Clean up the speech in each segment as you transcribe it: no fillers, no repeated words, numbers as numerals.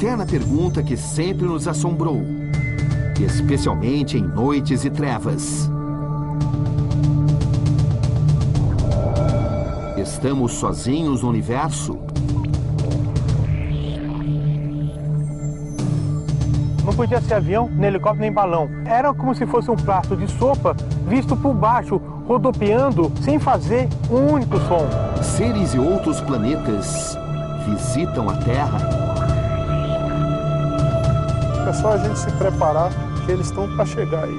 eterna pergunta que sempre nos assombrou, especialmente em noites e trevas. Estamos sozinhos no universo? Não podia ser avião, nem helicóptero, nem balão. Era como se fosse um prato de sopa visto por baixo, rodopiando, sem fazer um único som. Seres de outros planetas visitam a Terra? É só a gente se preparar, que eles estão para chegar aí.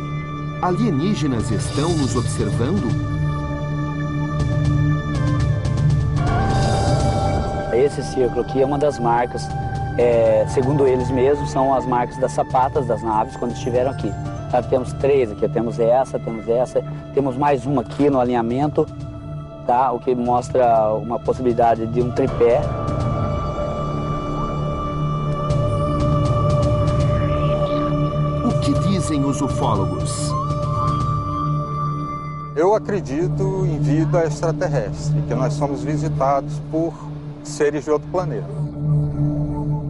Alienígenas estão nos observando? Esse círculo aqui é uma das marcas, segundo eles mesmos, são as marcas das sapatas das naves quando estiveram aqui. Temos 3 aqui, temos essa, temos mais uma aqui no alinhamento, tá? O que mostra uma possibilidade de um tripé. O que dizem os ufólogos? Eu acredito em vida extraterrestre, que nós somos visitados por seres de outro planeta.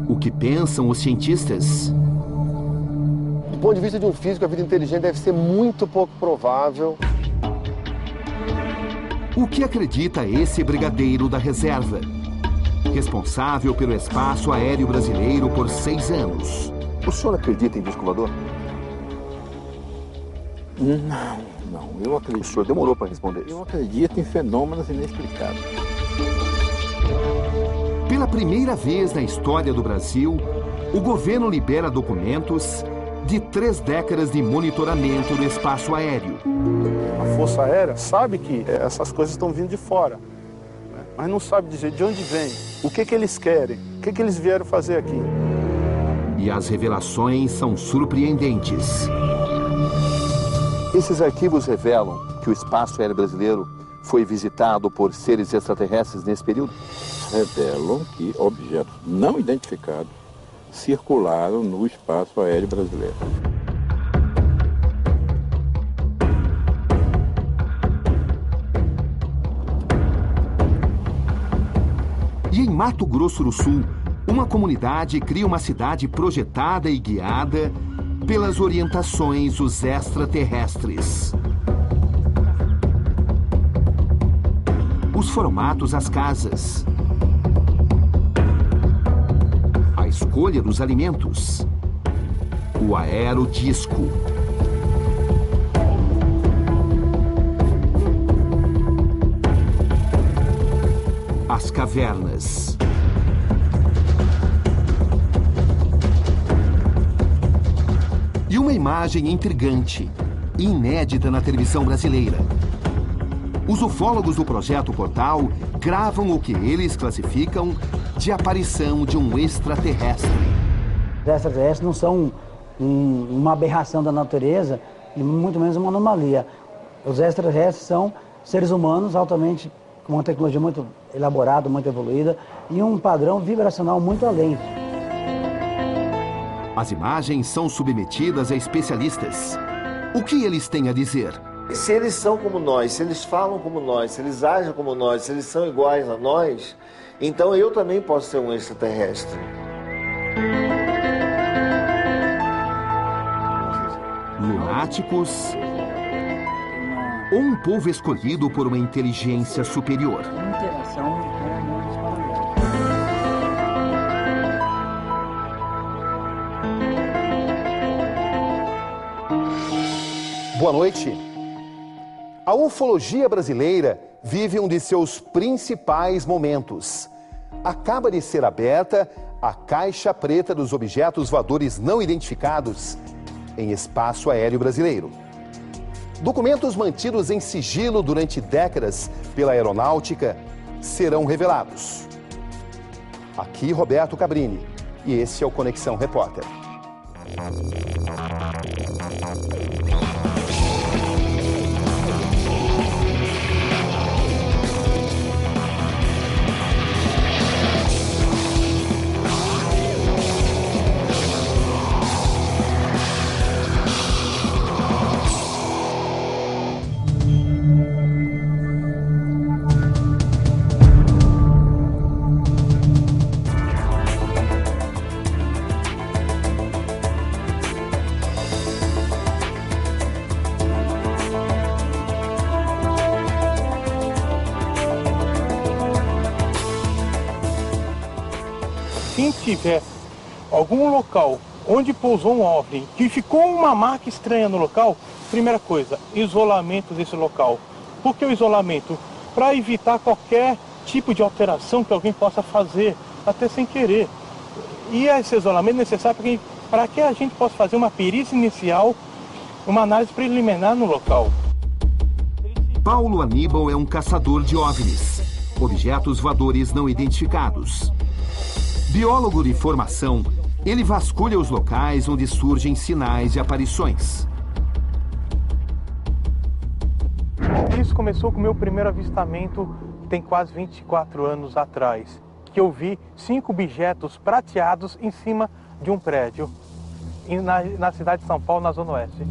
O que pensam os cientistas? Do ponto de vista de um físico, a vida inteligente deve ser muito pouco provável. O que acredita esse brigadeiro da reserva? Responsável pelo espaço aéreo brasileiro por 6 anos. O senhor acredita em disco voador? Não, eu acredito. O senhor demorou para responder isso. Eu acredito em fenômenos inexplicados. Pela primeira vez na história do Brasil, o governo libera documentos de 3 décadas de monitoramento do espaço aéreo. A Força Aérea sabe que essas coisas estão vindo de fora, né? Mas não sabe dizer de onde vem, o que eles querem, o que eles vieram fazer aqui. E as revelações são surpreendentes. Esses arquivos revelam que o espaço aéreo brasileiro foi visitado por seres extraterrestres nesse período? Revelam que objetos não identificados circularam no espaço aéreo brasileiro. E em Mato Grosso do Sul, uma comunidade cria uma cidade projetada e guiada pelas orientações dos extraterrestres. Os formatos das casas. A escolha dos alimentos. O aerodisco. As cavernas. E uma imagem intrigante, inédita na televisão brasileira. Os ufólogos do Projeto Portal cravam o que eles classificam de aparição de um extraterrestre. Os extraterrestres não são uma aberração da natureza, e muito menos uma anomalia. Os extraterrestres são seres humanos altamente, com uma tecnologia muito elaborada, muito evoluída, e um padrão vibracional muito além. As imagens são submetidas a especialistas. O que eles têm a dizer? Se eles são como nós, se eles falam como nós, se eles agem como nós, se eles são iguais a nós, então eu também posso ser um extraterrestre. Lunáticos ou um povo escolhido por uma inteligência superior? Boa noite. A ufologia brasileira vive um de seus principais momentos. Acaba de ser aberta a caixa preta dos objetos voadores não identificados em espaço aéreo brasileiro. Documentos mantidos em sigilo durante décadas pela aeronáutica serão revelados. Aqui Roberto Cabrini e esse é o Conexão Repórter. quem tiver algum local onde pousou um OVNI, que ficou uma marca estranha no local, primeira coisa, isolamento desse local. Por que o isolamento? Para evitar qualquer tipo de alteração que alguém possa fazer, até sem querer. E esse isolamento é necessário para que a gente possa fazer uma perícia inicial, uma análise preliminar no local. Paulo Aníbal é um caçador de OVNIs, objetos voadores não identificados. Biólogo de formação, ele vasculha os locais onde surgem sinais de aparições. Isso começou com o meu primeiro avistamento, que tem quase 24 anos atrás, que eu vi 5 objetos prateados em cima de um prédio, na cidade de São Paulo, na Zona Oeste.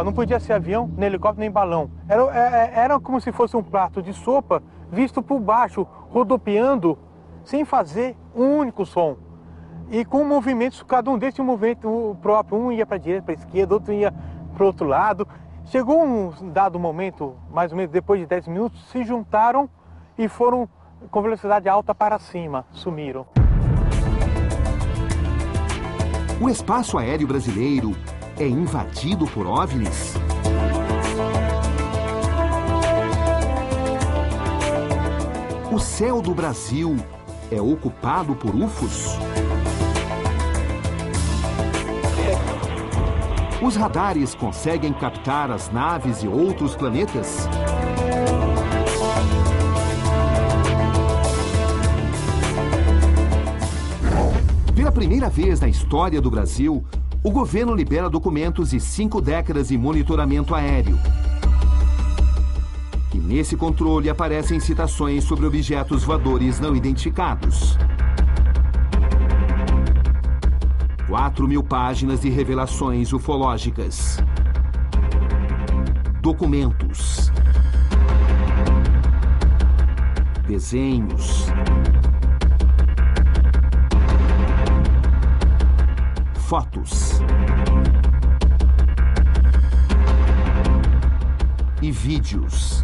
Não podia ser avião, nem helicóptero, nem balão. Era como se fosse um prato de sopa visto por baixo, rodopiando, sem fazer um único som. E com movimentos, cada um desses um movimento próprio. Um ia para a direita, para a esquerda, outro ia para o outro lado. Chegou um dado momento, mais ou menos depois de 10 minutos, se juntaram e foram com velocidade alta para cima, sumiram. O espaço aéreo brasileiro é invadido por OVNIs? O céu do Brasil é ocupado por UFOs? Os radares conseguem captar as naves de outros planetas? Pela primeira vez na história do Brasil, o governo libera documentos de 5 décadas de monitoramento aéreo. E nesse controle aparecem citações sobre objetos voadores não identificados. 4.000 páginas de revelações ufológicas. Documentos. Desenhos. Fotos. E vídeos.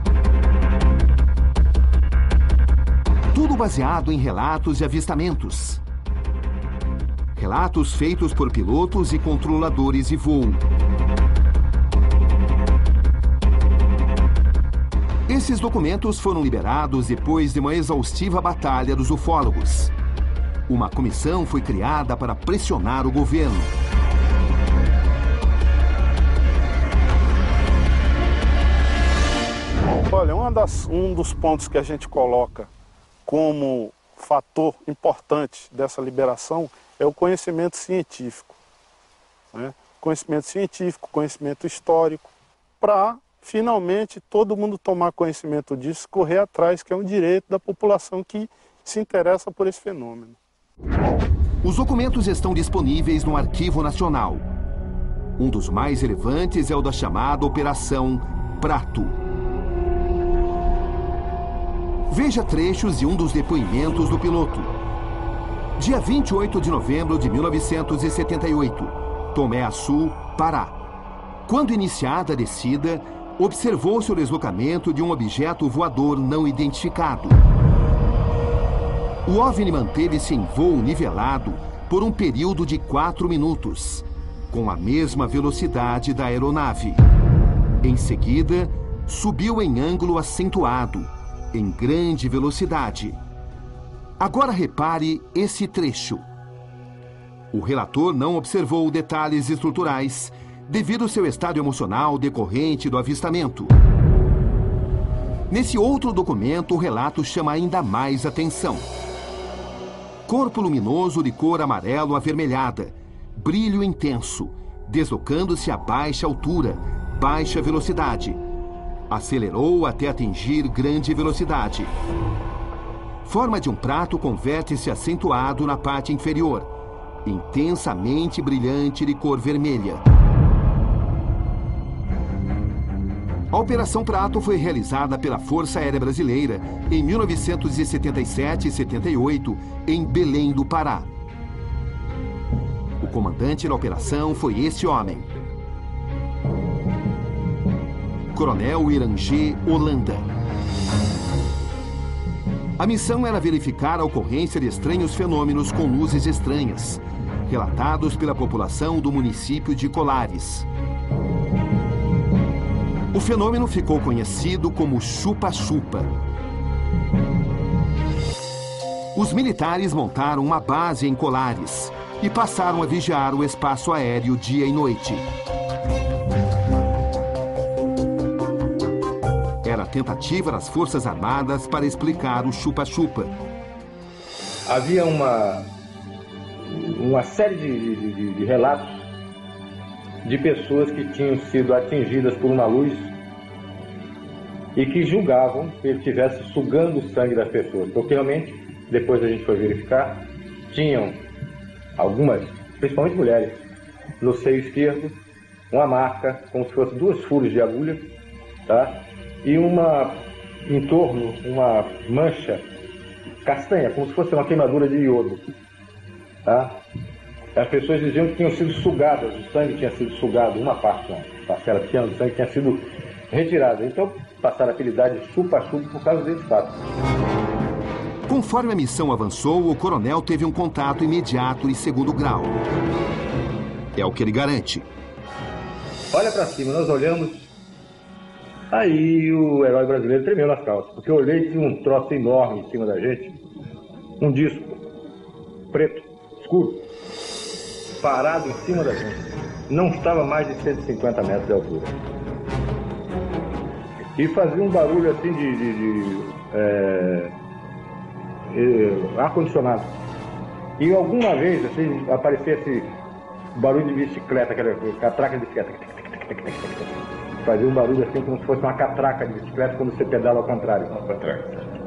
Tudo baseado em relatos de avistamentos. Relatos feitos por pilotos e controladores de voo. Esses documentos foram liberados depois de uma exaustiva batalha dos ufólogos. Uma comissão foi criada para pressionar o governo. Olha, um dos pontos que a gente coloca como fator importante dessa liberação é o conhecimento científico. Né? Conhecimento científico, conhecimento histórico, para finalmente todo mundo tomar conhecimento disso, correr atrás, que é um direito da população que se interessa por esse fenômeno. Os documentos estão disponíveis no Arquivo Nacional. Um dos mais relevantes é o da chamada Operação Prato. Veja trechos de um dos depoimentos do piloto. Dia 28 de novembro de 1978, Tomé Açu, Pará. Quando iniciada a descida, observou-se o deslocamento de um objeto voador não identificado. O OVNI manteve-se em voo nivelado por um período de 4 minutos, com a mesma velocidade da aeronave. Em seguida, subiu em ângulo acentuado, em grande velocidade. Agora repare esse trecho. O relator não observou detalhes estruturais devido ao seu estado emocional decorrente do avistamento. Nesse outro documento, o relato chama ainda mais atenção. Corpo luminoso de cor amarelo avermelhada, brilho intenso, deslocando-se a baixa altura, baixa velocidade. Acelerou até atingir grande velocidade. Forma de um prato com vértice acentuado na parte inferior, intensamente brilhante de cor vermelha. A Operação Prato foi realizada pela Força Aérea Brasileira em 1977 e 78, em Belém do Pará. O comandante da operação foi esse homem. Coronel Irangê Holanda. A missão era verificar a ocorrência de estranhos fenômenos com luzes estranhas, relatados pela população do município de Colares. O fenômeno ficou conhecido como chupa-chupa. Os militares montaram uma base em Colares e passaram a vigiar o espaço aéreo dia e noite. Era a tentativa das Forças Armadas para explicar o chupa-chupa. Havia uma série de relatos de pessoas que tinham sido atingidas por uma luz e que julgavam que ele estivesse sugando o sangue das pessoas. Porque realmente, depois a gente foi verificar, tinham algumas, principalmente mulheres, no seio esquerdo, uma marca como se fosse 2 furos de agulha, tá? E em torno, uma mancha castanha, como se fosse uma queimadura de iodo, tá? As pessoas diziam que tinham sido sugadas, o sangue tinha sido sugado, uma parcela pequena do sangue tinha sido retirada. Então passaram a apelidar de chupa-chupa por causa desse fato. Conforme a missão avançou, o coronel teve um contato imediato e segundo grau. É o que ele garante. Olha para cima, nós olhamos, aí o herói brasileiro tremeu nas calças, porque eu olhei e tinha um troço enorme em cima da gente, um disco preto, escuro, parado em cima da gente. Não estava mais de 150 metros de altura. E fazia um barulho assim ar-condicionado. E alguma vez assim, aparecia esse barulho de bicicleta, aquela catraca de bicicleta. Fazia um barulho assim como se fosse uma catraca de bicicleta quando você pedala ao contrário.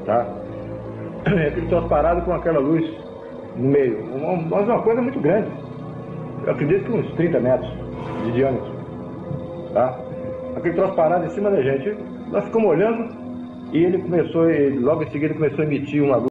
Tá? Aquele troço parado com aquela luz no meio. Mas uma coisa muito grande. Eu acredito que uns 30 metros de diâmetro. Tá? Aquele troço parado em cima da gente. Nós ficamos olhando e ele logo em seguida começou a emitir uma luz.